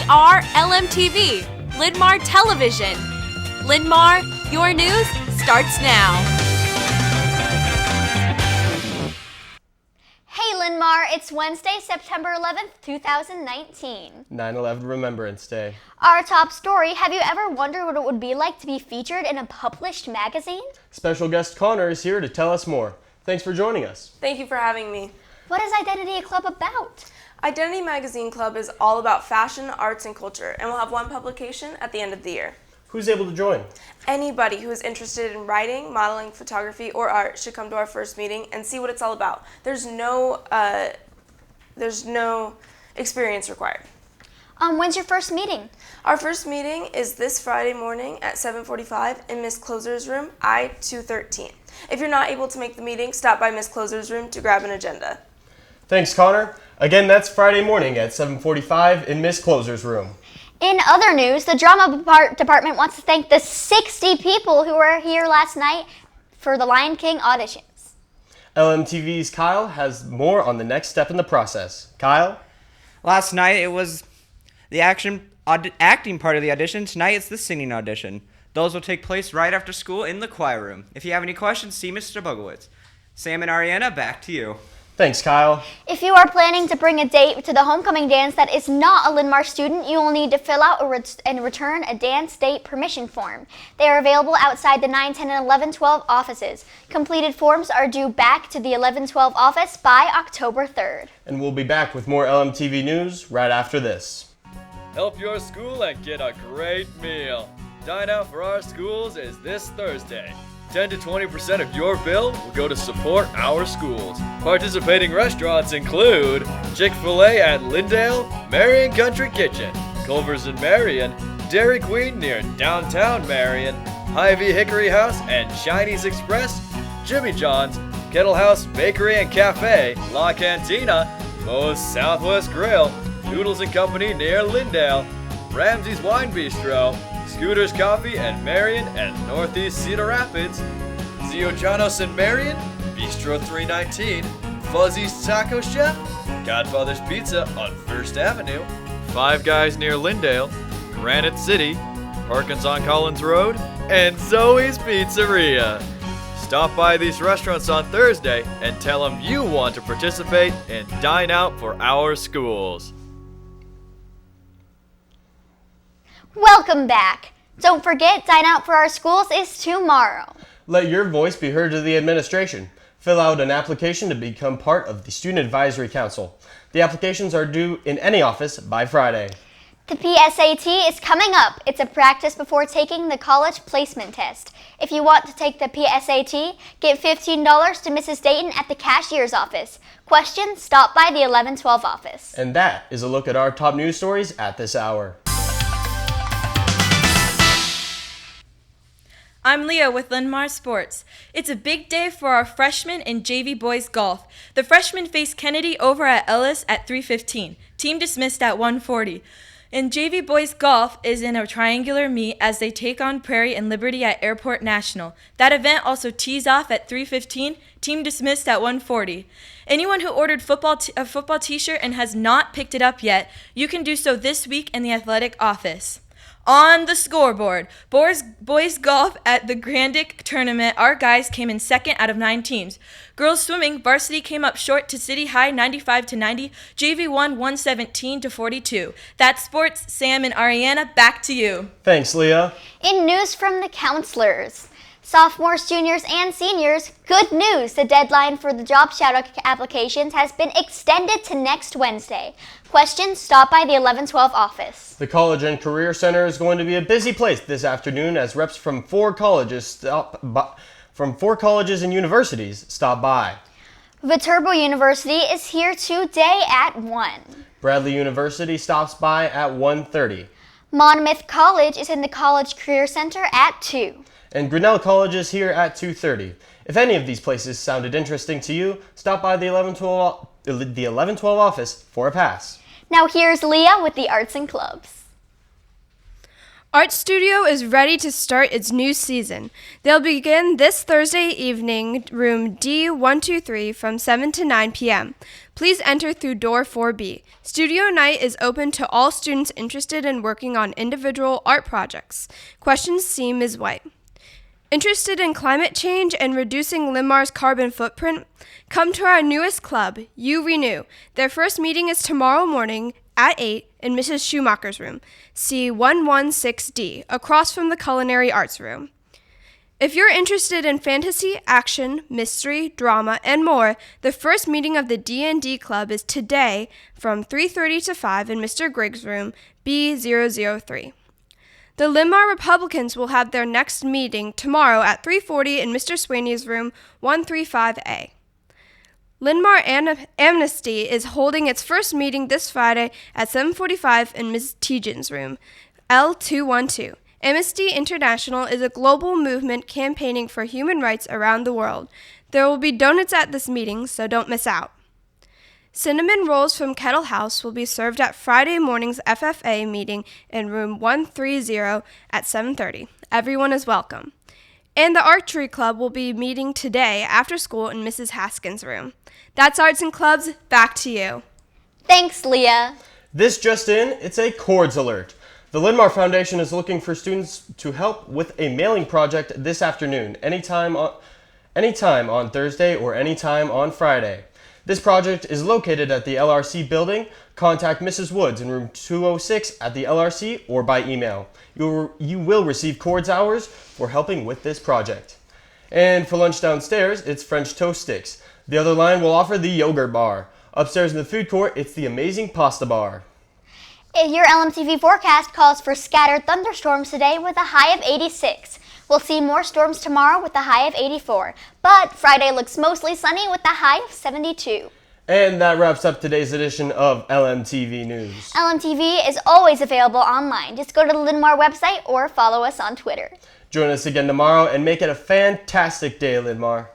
are Lmtv, Linn-Mar Television. Linn-Mar, your news starts now. Hey Linn-Mar, it's Wednesday, September 11th, 2019. 9/11 Remembrance Day. Our top story, have you ever wondered what it would be like to be featured in a published magazine? Special guest Connor is here to tell us more. Thanks for joining us. Thank you for having me. What is Identity Club about? Identity Magazine Club is all about fashion, arts, and culture, and we'll have one publication at the end of the year. Who's able to join? Anybody who is interested in writing, modeling, photography, or art should come to our first meeting and see what it's all about. There's no experience required. When's your first meeting? Our first meeting is this Friday morning at 7:45 in Miss Closer's room, I-213. If you're not able to make the meeting, stop by Miss Closer's room to grab an agenda. Thanks, Connor. Again, that's Friday morning at 7:45 in Miss Closer's room. In other news, the drama department wants to thank the 60 people who were here last night for the Lion King auditions. LMTV's Kyle has more on the next step in the process. Kyle? Last night it was the acting part of the audition. Tonight it's the singing audition. Those will take place right after school in the choir room. If you have any questions, see Mr. Bogowitz. Sam and Ariana, back to you. Thanks, Kyle. If you are planning to bring a date to the homecoming dance that is not a Linn-Mar student, you will need to fill out and return a dance date permission form. They are available outside the 9, 10, and 11-12 offices. Completed forms are due back to the 11-12 office by October 3rd. And we'll be back with more LMTV news right after this. Help your school and get a great meal. Dine Out for Our Schools is this Thursday. 10 to 20% of your bill will go to support our schools. Participating restaurants include Chick-fil-A at Lindale, Marion Country Kitchen, Culver's in Marion, Dairy Queen near downtown Marion, Hy-Vee Hickory House and Chinese Express, Jimmy John's, Kettle House Bakery and Cafe, La Cantina, Moe's Southwest Grill, Noodles and Company near Lindale, Ramsey's Wine Bistro, Scooter's Coffee and Marion and Northeast Cedar Rapids, Zio Janos in Marion, Bistro 319, Fuzzy's Taco Chef, Godfather's Pizza on 1st Avenue, Five Guys near Lindale, Granite City, Perkins on Collins Road, and Zoe's Pizzeria. Stop by these restaurants on Thursday and tell them you want to participate and dine out for our schools. Welcome back. Don't forget, Dine Out for Our Schools is tomorrow. Let your voice be heard to the administration. Fill out an application to become part of the Student Advisory Council. The applications are due in any office by Friday. The PSAT is coming up. It's a practice before taking the college placement test. If you want to take the PSAT, get $15 to Mrs. Dayton at the cashier's office. Questions? Stop by the 11-12 office. And that is a look at our top news stories at this hour. I'm Leah with Linn-Mar Sports. It's a big day for our freshmen in JV boys golf. The freshmen face Kennedy over at Ellis at 3:15. Team dismissed at 1:40. And JV boys golf is in a triangular meet as they take on Prairie and Liberty at Airport National. That event also tees off at 3:15. Team dismissed at 1:40. Anyone who ordered a football t-shirt and has not picked it up yet, you can do so this week in the athletic office. On the scoreboard, boys golf at the Grandic tournament, our guys came in second out of 9 teams. Girls swimming, varsity came up short to City High 95-90. JV won 117-42. That's sports. Sam and Ariana, back to you. Thanks, Leah. In news from the counselors, sophomores, juniors, and seniors, good news. The deadline for the job shadow applications has been extended to next Wednesday. Questions? Stop by the 11-12 office. The College and Career Center is going to be a busy place this afternoon as reps from 4 colleges and universities stop by. Viterbo University is here today at 1. Bradley University stops by at 1:30. Monmouth College is in the College Career Center at 2. And Grinnell College is here at 2:30. If any of these places sounded interesting to you, stop by the 11-12 office for a pass. Now here's Leah with the Arts and Clubs. Art Studio is ready to start its new season. They'll begin this Thursday evening, room D123 from 7 to 9 p.m. Please enter through door 4B. Studio night is open to all students interested in working on individual art projects. Questions see Ms. White. Interested in climate change and reducing Linn-Mar's carbon footprint? Come to our newest club, You Renew. Their first meeting is tomorrow morning at 8 in Mrs. Schumacher's room, C116D, across from the Culinary Arts room. If you're interested in fantasy, action, mystery, drama, and more, the first meeting of the D&D Club is today from 3:30 to 5 in Mr. Griggs' room, B003. The Linn-Mar Republicans will have their next meeting tomorrow at 3:40 in Mr. Swaney's room, 135A. Linn-Mar Amnesty is holding its first meeting this Friday at 7:45 in Ms. Tejan's room, L212. Amnesty International is a global movement campaigning for human rights around the world. There will be donuts at this meeting, so don't miss out. Cinnamon rolls from Kettle House will be served at Friday morning's FFA meeting in room 130 at 7:30. Everyone is welcome. And the Archery Club will be meeting today after school in Mrs. Haskins' room. That's Arts and Clubs. Back to you. Thanks, Leah. This just in, it's a Chords alert. The Linn-Mar Foundation is looking for students to help with a mailing project this afternoon, anytime on Thursday or anytime on Friday. This project is located at the LRC building. Contact Mrs. Woods in room 206 at the LRC or by email. You will receive Chords hours for helping with this project. And for lunch downstairs, it's French toast sticks. The other line will offer the yogurt bar. Upstairs in the food court, it's the amazing pasta bar. Your LMTV forecast calls for scattered thunderstorms today with a high of 86. We'll see more storms tomorrow with a high of 84. But Friday looks mostly sunny with a high of 72. And that wraps up today's edition of LMTV News. LMTV is always available online. Just go to the Linn-Mar website or follow us on Twitter. Join us again tomorrow and make it a fantastic day, Linn-Mar.